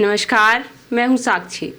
नमस्कार, मैं हूं साक्षी।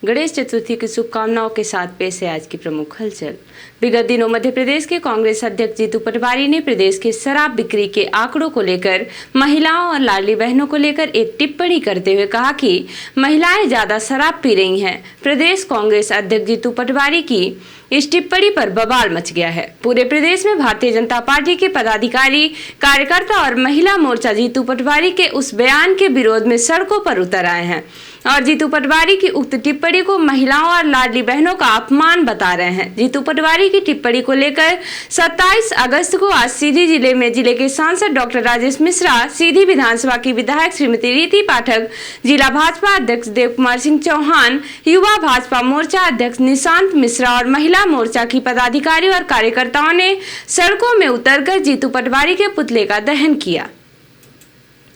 गणेश चतुर्थी की शुभकामनाओं के साथ पेश है आज की प्रमुख हलचल। विगत दिनों मध्य प्रदेश के कांग्रेस अध्यक्ष जीतू पटवारी ने प्रदेश के शराब बिक्री के आंकड़ों को लेकर महिलाओं और लाडली बहनों को लेकर एक टिप्पणी करते हुए कहा कि महिलाएं ज्यादा शराब पी रही हैं। प्रदेश कांग्रेस अध्यक्ष जीतू पटवारी की इस टिप्पणी पर बवाल मच गया है। पूरे प्रदेश में भारतीय जनता पार्टी के पदाधिकारी, कार्यकर्ता और महिला मोर्चा जीतू पटवारी के उस बयान के विरोध में सड़कों पर उतर आए हैं और जीतू पटवारी की उक्त टिप्पणी को महिलाओं और लाडली बहनों का अपमान बता रहे हैं। जीतू पटवारी की टिप्पणी को लेकर 27 अगस्त को आज सीधी जिले में जिले के सांसद डॉक्टर राजेश मिश्रा, सीधी विधानसभा की विधायक श्रीमती रीति पाठक, जिला भाजपा अध्यक्ष देव कुमार सिंह चौहान, युवा भाजपा मोर्चा अध्यक्ष निशांत मिश्रा और महिला मोर्चा की पदाधिकारी और कार्यकर्ताओं ने सड़कों में उतरकर जीतू पटवारी के पुतले का दहन किया।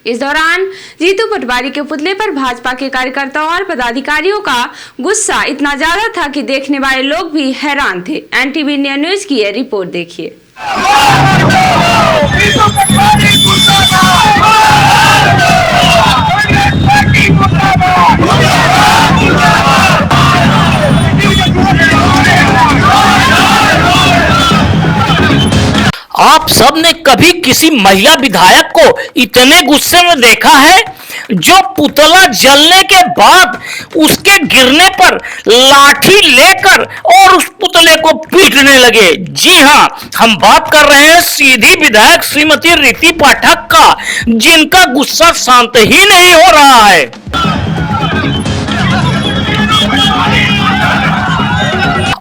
इस दौरान जीतू पटवारी के पुतले पर भाजपा के कार्यकर्ताओं और पदाधिकारियों का गुस्सा इतना ज्यादा था कि देखने वाले लोग भी हैरान थे। एनटीवी इंडिया न्यूज की यह रिपोर्ट देखिए। आप सबने कभी किसी महिला विधायक को इतने गुस्से में देखा है, जो पुतला जलने के बाद उसके गिरने पर लाठी लेकर और उस पुतले को पीटने लगे? जी हां, हम बात कर रहे हैं सीधी विधायक श्रीमती रीति पाठक का, जिनका गुस्सा शांत ही नहीं हो रहा है।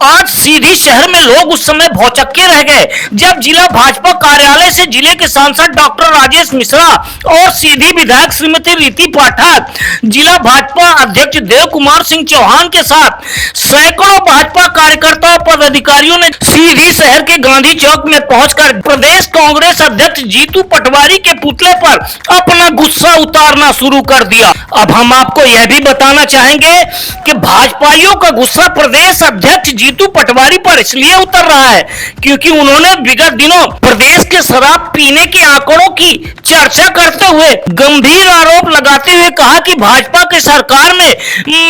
आज सीधी शहर में लोग उस समय भौचक्के रह गए जब जिला भाजपा कार्यालय से जिले के सांसद डॉक्टर राजेश मिश्रा और सीधी विधायक श्रीमती रीति पाठक, जिला भाजपा अध्यक्ष देव कुमार सिंह चौहान के साथ सैकड़ों भाजपा कार्यकर्ता और पदाधिकारियों ने सीधी शहर के गांधी चौक में पहुंचकर प्रदेश कांग्रेस अध्यक्ष जीतू पटवारी के पुतले पर अपना गुस्सा उतारना शुरू कर दिया। अब हम आपको यह भी बताना चाहेंगे कि भाजपाइयों का गुस्सा प्रदेश अध्यक्ष जीतू पटवारी पर इसलिए उतर रहा है क्योंकि उन्होंने विगत दिनों प्रदेश के शराब पीने के आंकड़ों की चर्चा करते हुए गंभीर आरोप लगाते हुए कहा कि भाजपा की सरकार में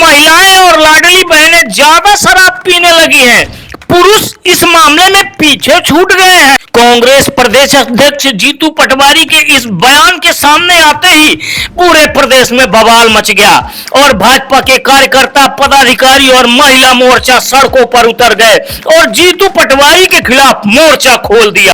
महिलाएं और लाडली बहनें ज्यादा शराब पीने लगी हैं। पुरुष इस मामले में पीछे छूट गए हैं। कांग्रेस प्रदेश अध्यक्ष जीतू पटवारी के इस बयान के सामने आते ही पूरे प्रदेश में बवाल मच गया और भाजपा के कार्यकर्ता, पदाधिकारी और महिला मोर्चा सड़कों पर उतर गए और जीतू पटवारी के खिलाफ मोर्चा खोल दिया।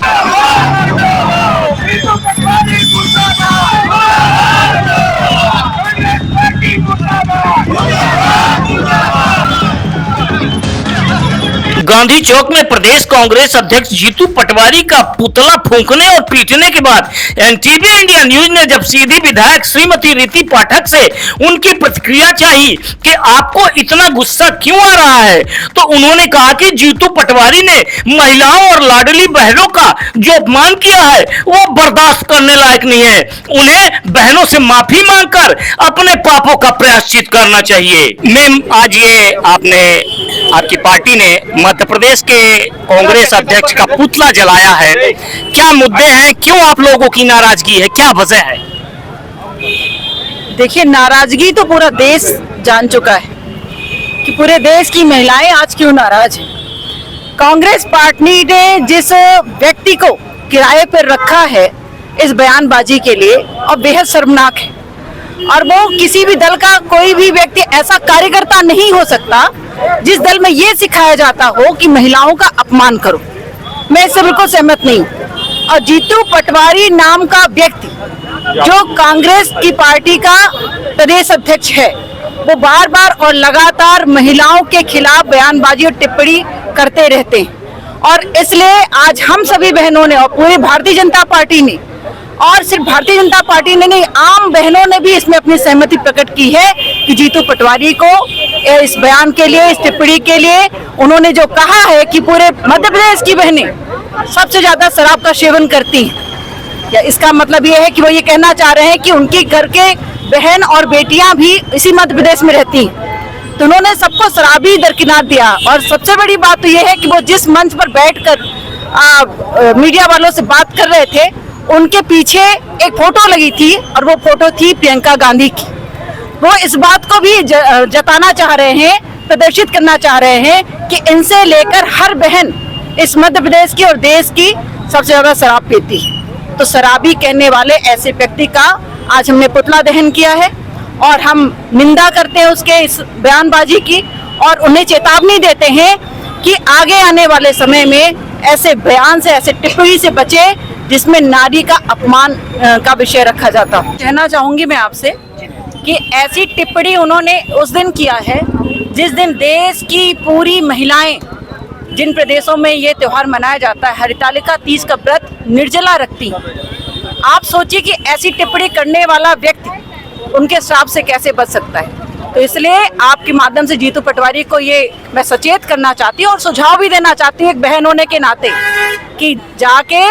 गांधी चौक में प्रदेश कांग्रेस अध्यक्ष जीतू पटवारी का पुतला फूंकने और पीटने के बाद एनटीवी इंडिया न्यूज ने जब सीधी विधायक श्रीमती रीति पाठक से उनकी प्रतिक्रिया चाही कि आपको इतना गुस्सा क्यों आ रहा है, तो उन्होंने कहा कि जीतू पटवारी ने महिलाओं और लाडली बहनों का जो अपमान किया है वो बर्दाश्त करने लायक नहीं है। उन्हें बहनों से माफी मांगकर अपने पापों का प्रायश्चित करना चाहिए। मैम, आज ये आपकी पार्टी ने मध्य प्रदेश के कांग्रेस अध्यक्ष का पुतला जलाया है, क्या मुद्दे हैं, क्यों आप लोगों की नाराजगी है, क्या वजह है? देखिए, नाराजगी तो पूरा देश जान चुका है कि पूरे देश की महिलाएं आज क्यों नाराज हैं। कांग्रेस पार्टी ने जिस व्यक्ति को किराए पर रखा है इस बयानबाजी के लिए, और बेहद शर्मनाक है, और वो किसी भी दल का कोई भी व्यक्ति ऐसा कार्यकर्ता नहीं हो सकता जिस दल में ये सिखाया जाता हो कि महिलाओं का अपमान करो। मैं इससे बिल्कुल सहमत नहीं हूँ। और जीतू पटवारी नाम का व्यक्ति जो कांग्रेस की पार्टी का प्रदेश अध्यक्ष है, वो बार बार और लगातार महिलाओं के खिलाफ बयानबाजी और टिप्पणी करते रहते हैं, और इसलिए आज हम सभी बहनों ने और पूरी भारतीय जनता पार्टी ने, और सिर्फ भारतीय जनता पार्टी ने नहीं, आम बहनों ने भी इसमें अपनी सहमति प्रकट की है कि जीतू पटवारी को इस बयान के लिए, इस टिप्पणी के लिए, उन्होंने जो कहा है कि पूरे मध्य प्रदेश की बहनें सबसे ज्यादा शराब का सेवन करती हैं, या इसका मतलब ये है कि वो ये कहना चाह रहे हैं कि उनके घर के बहन और बेटियां भी इसी मध्य प्रदेश में रहती हैं। तो उन्होंने सबको शराबी दरकिनार दिया। और सबसे बड़ी बात तो ये है कि वो जिस मंच पर बैठकर मीडिया वालों से बात कर रहे थे, उनके पीछे एक फोटो लगी थी और वो फोटो थी प्रियंका गांधी की। वो इस बात को भी जताना चाह रहे हैं, प्रदर्शित करना चाह रहे हैं कि इनसे लेकर हर बहन इस मध्य प्रदेश की और देश की सबसे ज्यादा शराब पीती है। तो शराबी कहने वाले ऐसे व्यक्ति का आज हमने पुतला दहन किया है और हम निंदा करते हैं उसके इस बयानबाजी की और उन्हें चेतावनी देते हैं कि आगे आने वाले समय में ऐसे बयान से, ऐसे टिप्पणी से बचे जिसमें नारी का अपमान का विषय रखा जाता हो। कहना चाहूंगी मैं आपसे कि ऐसी टिप्पणी उन्होंने उस दिन किया है जिस दिन देश की पूरी महिलाएं, जिन प्रदेशों में ये त्योहार मनाया जाता है, हरितालिका तीज का व्रत निर्जला रखती। आप सोचिए कि ऐसी टिप्पणी करने वाला व्यक्ति उनके श्राप से कैसे बच सकता है। तो इसलिए आपके माध्यम से जीतू पटवारी को ये मैं सचेत करना चाहती हूँ और सुझाव भी देना चाहती हूँ एक बहन होने के नाते कि जाके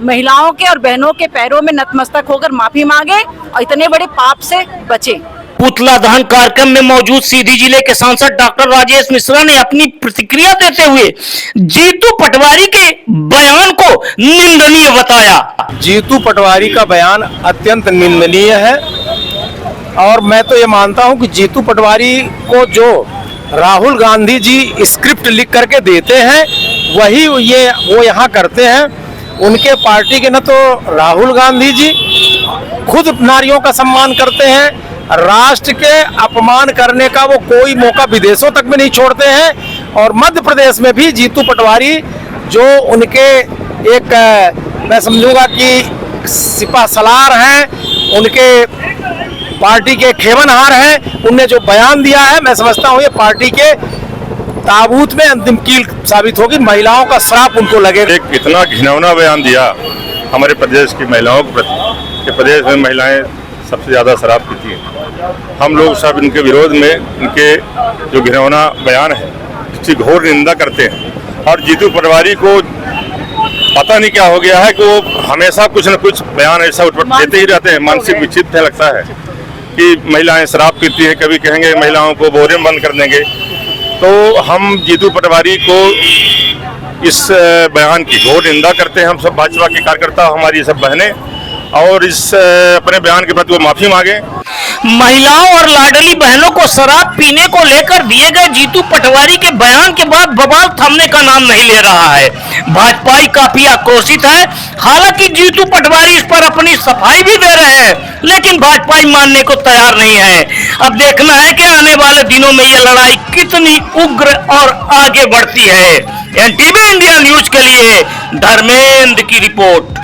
महिलाओं के और बहनों के पैरों में नतमस्तक होकर माफी मांगे और इतने बड़े पाप से बचे। पुतला दहन कार्यक्रम में मौजूद सीधी जिले के सांसद डॉक्टर राजेश मिश्रा ने अपनी प्रतिक्रिया देते हुए जीतू पटवारी के बयान को निंदनीय बताया। जीतू पटवारी का बयान अत्यंत निंदनीय है और मैं तो ये मानता हूं कि जीतू पटवारी को जो राहुल गांधी जी स्क्रिप्ट लिख करके देते हैं वही वो यहाँ करते हैं। उनके पार्टी के न तो राहुल गांधी जी खुद नारियों का सम्मान करते हैं, राष्ट्र के अपमान करने का वो कोई मौका विदेशों तक में नहीं छोड़ते हैं। और मध्य प्रदेश में भी जीतू पटवारी जो उनके एक मैं समझूंगा कि सिपा सलार हैं, उनके पार्टी के खेवनहार हैं, उनने जो बयान दिया है मैं समझता हूँ ये पार्टी के ताबूत में अंतिम कील साबित होगी। महिलाओं का श्राप उनको लगेगा। एक इतना घिनौना बयान दिया हमारे प्रदेश की महिलाओं के प्रति कि प्रदेश में महिलाएं सबसे ज़्यादा शराब पीती हैं। हम लोग सब इनके विरोध में इनके जो घिनौना बयान है इसकी घोर निंदा करते हैं। और जीतू पटवारी को पता नहीं क्या हो गया है कि वो हमेशा कुछ न कुछ बयान ऐसा देते ही रहते हैं। मानसिक विक्षिप्त है, लगता है कि महिलाएं शराब पीती हैं, कभी कहेंगे महिलाओं को बोरे में बंद कर देंगे। तो हम जीतू पटवारी को इस बयान की घोर निंदा करते हैं। हम सब भाजपा के कार्यकर्ता, हमारी सब बहनें, और इस अपने बयान के प्रति वो माफी मांगे। महिलाओं और लाडली बहनों को शराब पीने को लेकर दिए गए जीतू पटवारी के बयान के बाद बवाल थमने का नाम नहीं ले रहा है। भाजपाई काफी आक्रोशित है। हालांकि जीतू पटवारी इस पर अपनी सफाई भी दे रहे हैं, लेकिन भाजपाई मानने को तैयार नहीं है। अब देखना है कि आने वाले दिनों में यह लड़ाई कितनी उग्र और आगे बढ़ती है। एनटीवी इंडिया न्यूज के लिए धर्मेंद्र की रिपोर्ट।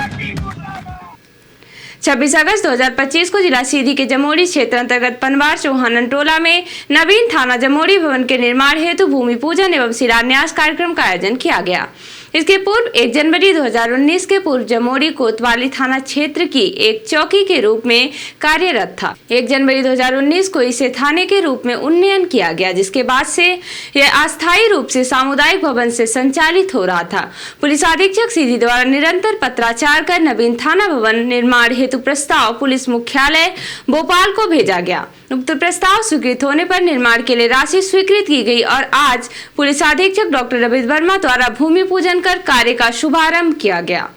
26 अगस्त 2025 को जिला सीधी के जमोड़ी क्षेत्र अंतर्गत पनवार चौहान टोला में नवीन थाना जमोड़ी भवन के निर्माण हेतु भूमि पूजन एवं शिलान्यास कार्यक्रम का आयोजन किया गया। इसके पूर्व 1 जनवरी 2019 के पूर्व जमोड़ी कोतवाली थाना क्षेत्र की एक चौकी के रूप में कार्यरत था। 1 जनवरी 2019 को इसे थाने के रूप में उन्नयन किया गया, जिसके बाद से यह अस्थायी रूप से सामुदायिक भवन से संचालित हो रहा था। पुलिस अधीक्षक सीधी द्वारा निरंतर पत्राचार कर नवीन थाना भवन निर्माण हेतु प्रस्ताव पुलिस मुख्यालय भोपाल को भेजा गया। उक्त प्रस्ताव स्वीकृत होने पर निर्माण के लिए राशि स्वीकृत की गई और आज पुलिस अधीक्षक डॉक्टर रवि वर्मा द्वारा भूमि पूजन कर कार्य का शुभारंभ किया गया।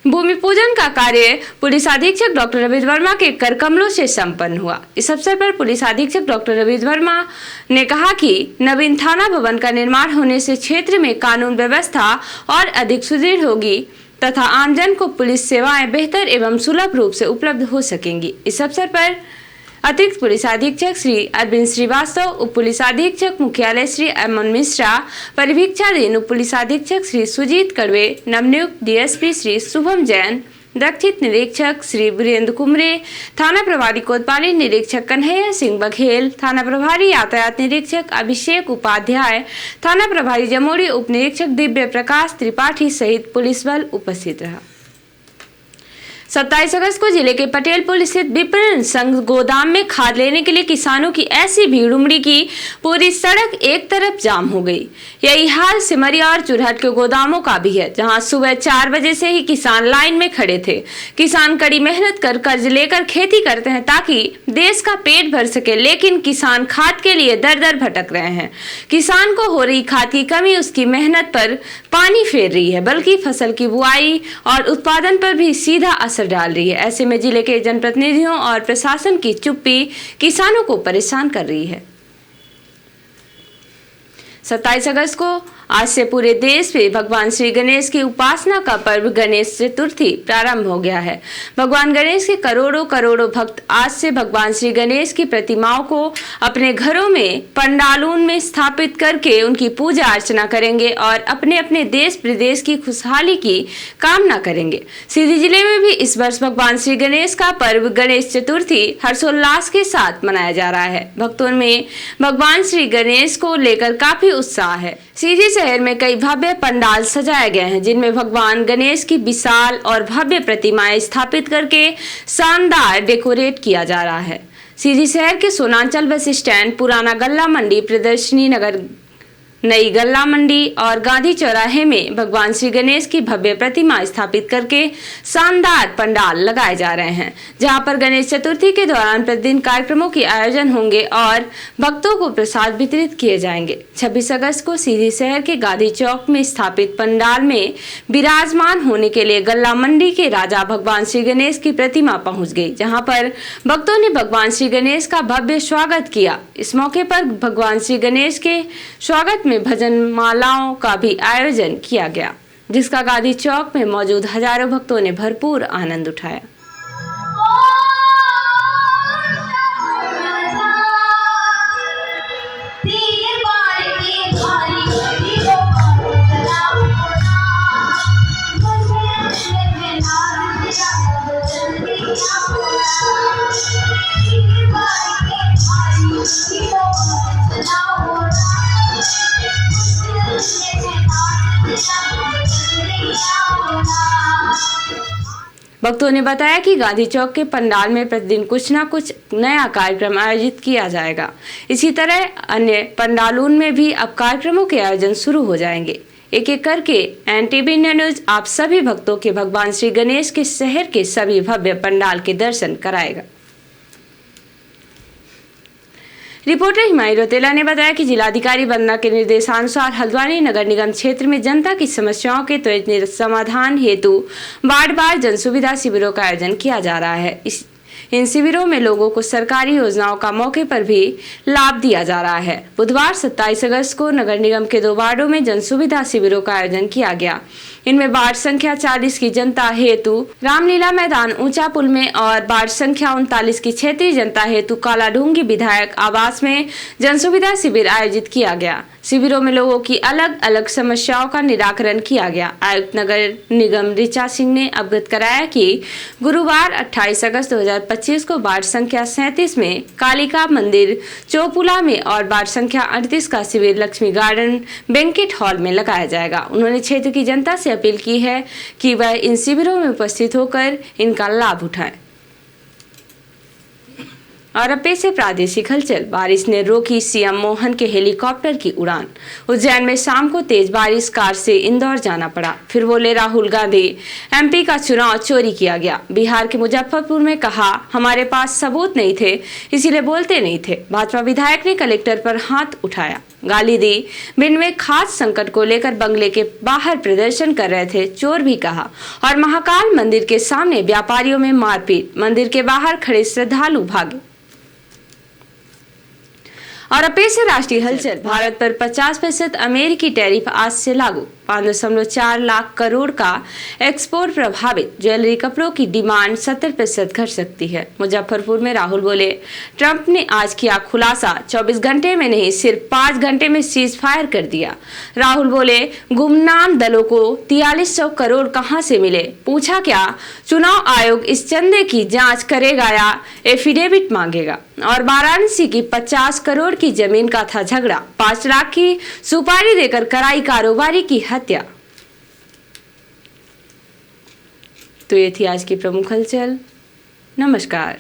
भूमि पूजन का कार्य पुलिस अधीक्षक डॉक्टर रवि वर्मा के कर कमलों से संपन्न हुआ। इस अवसर पर पुलिस अधीक्षक डॉक्टर रवि वर्मा ने कहा कि नवीन थाना भवन का निर्माण होने से क्षेत्र में कानून व्यवस्था और अधिक सुदृढ़ होगी तथा आमजन को पुलिस सेवाएं बेहतर एवं सुलभ रूप से उपलब्ध हो सकेंगी। इस अवसर पर अतिरिक्त पुलिस अधीक्षक श्री अरविंद श्रीवास्तव, उप पुलिस अधीक्षक मुख्यालय श्री अमन मिश्रा, परिवीक्षाधीन उप पुलिस अधीक्षक श्री सुजीत कड़वे, नवनियुक्त डीएसपी श्री शुभम जैन, रक्षित निरीक्षक श्री वीरेंद्र कुमरे, थाना प्रभारी कोतवाली निरीक्षक कन्हैया सिंह बघेल, थाना प्रभारी यातायात निरीक्षक अभिषेक उपाध्याय, थाना प्रभारी जमोड़ी उप निरीक्षक दिव्य प्रकाश त्रिपाठी सहित पुलिस बल उपस्थित रहा। 27 अगस्त को जिले के पटेलपुर स्थित विपणन संघ गोदाम में खाद लेने के लिए किसानों की ऐसी भीड़ उमड़ी कि पूरी सड़क एक तरफ जाम हो गई। यही हाल सिमरिया और चुरहट के गोदामों का भी है, जहां सुबह 4 बजे से ही किसान लाइन में खड़े थे। किसान कड़ी मेहनत कर कर्ज लेकर खेती करते हैं ताकि देश का पेट भर सके, लेकिन किसान खाद के लिए दर दर भटक रहे हैं। किसान को हो रही खाद की कमी उसकी मेहनत पर पानी फेर रही है, बल्कि फसल की बुआई और उत्पादन पर भी सीधा असर डाल रही है। ऐसे में जिले के जनप्रतिनिधियों और प्रशासन की चुप्पी किसानों को परेशान कर रही है। 27 अगस्त को आज से पूरे देश में भगवान श्री गणेश की उपासना का पर्व गणेश चतुर्थी प्रारंभ हो गया है। भगवान गणेश के करोड़ों भक्त आज से भगवान श्री गणेश की प्रतिमाओं को अपने घरों में पंडालों में स्थापित करके उनकी पूजा अर्चना करेंगे और अपने अपने देश प्रदेश की खुशहाली की कामना करेंगे। सीधी जिले में भी इस वर्ष भगवान श्री गणेश का पर्व गणेश चतुर्थी हर्षोल्लास के साथ मनाया जा रहा है। भक्तों में भगवान श्री गणेश को लेकर काफी उत्साह है। सीधी शहर में कई भव्य पंडाल सजाए गए हैं, जिनमें भगवान गणेश की विशाल और भव्य प्रतिमाएं स्थापित करके शानदार डेकोरेट किया जा रहा है। सीधी शहर के सोनांचल बस स्टैंड, पुराना गल्ला मंडी, प्रदर्शनी नगर, नई गल्ला मंडी और गांधी चौराहे में भगवान श्री गणेश की भव्य प्रतिमा स्थापित करके शानदार पंडाल लगाए जा रहे हैं, जहां पर गणेश चतुर्थी के दौरान प्रतिदिन कार्यक्रमों के आयोजन होंगे और भक्तों को प्रसाद वितरित किए जाएंगे। 26 अगस्त को सीधी शहर के गांधी चौक में स्थापित पंडाल में विराजमान होने के लिए गल्ला मंडी के राजा भगवान श्री गणेश की प्रतिमा पहुंच गई, जहां पर भक्तों ने भगवान श्री गणेश का भव्य स्वागत किया। इस मौके पर भगवान श्री गणेश के स्वागत में भजन मालाओं का भी आयोजन किया गया, जिसका गांधी चौक में मौजूद हजारों भक्तों ने भरपूर आनंद उठाया। भक्तों ने बताया कि गांधी चौक के पंडाल में प्रतिदिन कुछ न कुछ नया कार्यक्रम आयोजित किया जाएगा। इसी तरह अन्य पंडालों में भी अब कार्यक्रमों के आयोजन शुरू हो जाएंगे। एक एक करके NTV इंडिया न्यूज आप सभी भक्तों के भगवान श्री गणेश के शहर के सभी भव्य पंडाल के दर्शन कराएगा। रिपोर्टर हिमायत रोतेला ने बताया कि जिलाधिकारी वंदना के निर्देशानुसार हल्द्वानी नगर निगम क्षेत्र में जनता की समस्याओं के त्वरित समाधान हेतु वार्ड जन सुविधा शिविरों का आयोजन किया जा रहा है। इन शिविरों में लोगों को सरकारी योजनाओं का मौके पर भी लाभ दिया जा रहा है। बुधवार 27 अगस्त को नगर निगम के 2 वार्डों में जन सुविधा शिविरों का आयोजन किया गया। इनमें वार्ड संख्या 40 की जनता हेतु रामलीला मैदान ऊंचा पुल में और वार्ड संख्या 39 की क्षेत्रीय जनता हेतु कालाढूंगी विधायक आवास में जन सुविधा शिविर आयोजित किया गया। शिविरों में लोगों की अलग अलग समस्याओं का निराकरण किया गया। आयुक्त नगर निगम ऋचा सिंह ने अवगत कराया कि गुरुवार 28 अगस्त 2025 को वार्ड संख्या 37 में कालिका मंदिर चौपुला में और वार्ड संख्या 38 का शिविर लक्ष्मी गार्डन बैंकेट हॉल में लगाया जाएगा। उन्होंने क्षेत्र की जनता से अपील की है कि वह इन शिविरों में उपस्थित होकर इनका लाभ उठाएं। और अब पेश है प्रादेशिक हलचल। बारिश ने रोकी सीएम मोहन के हेलीकॉप्टर की उड़ान। उज्जैन में शाम को तेज बारिश, कार से इंदौर जाना पड़ा। फिर बोले राहुल गांधी, MP का चुनाव चोरी किया गया। बिहार के मुजफ्फरपुर में कहा, हमारे पास सबूत नहीं थे इसीलिए बोलते नहीं थे। भाजपा विधायक ने कलेक्टर पर हाथ उठाया, गाली दी। भिंड में खास संकट को लेकर बंगले के बाहर प्रदर्शन कर रहे थे, चोर भी कहा। और महाकाल मंदिर के सामने व्यापारियों में मारपीट, मंदिर के बाहर खड़े श्रद्धालु भागे। और अब पेश है राष्ट्रीय हलचल। भारत पर 50% अमेरिकी टैरिफ आज से लागू। 5.4 लाख करोड़ का एक्सपोर्ट प्रभावित। ज्वेलरी कपड़ों की डिमांड 70% घट सकती है। मुजफ्फरपुर में राहुल बोले, ट्रंप ने आज किया खुलासा, 24 घंटे में नहीं सिर्फ 5 घंटे में सीज फायर कर दिया। राहुल बोले, गुमनाम दलों को 4300 करोड़ कहां से मिले, पूछा क्या चुनाव आयोग इस चंदे की जांच करेगा या एफिडेविट मांगेगा। और वाराणसी की 50 करोड़ की जमीन का था झगड़ा, 5 लाख की सुपारी देकर कराई कारोबारी की हत्या। तो ये थी आज की प्रमुख हलचल। नमस्कार।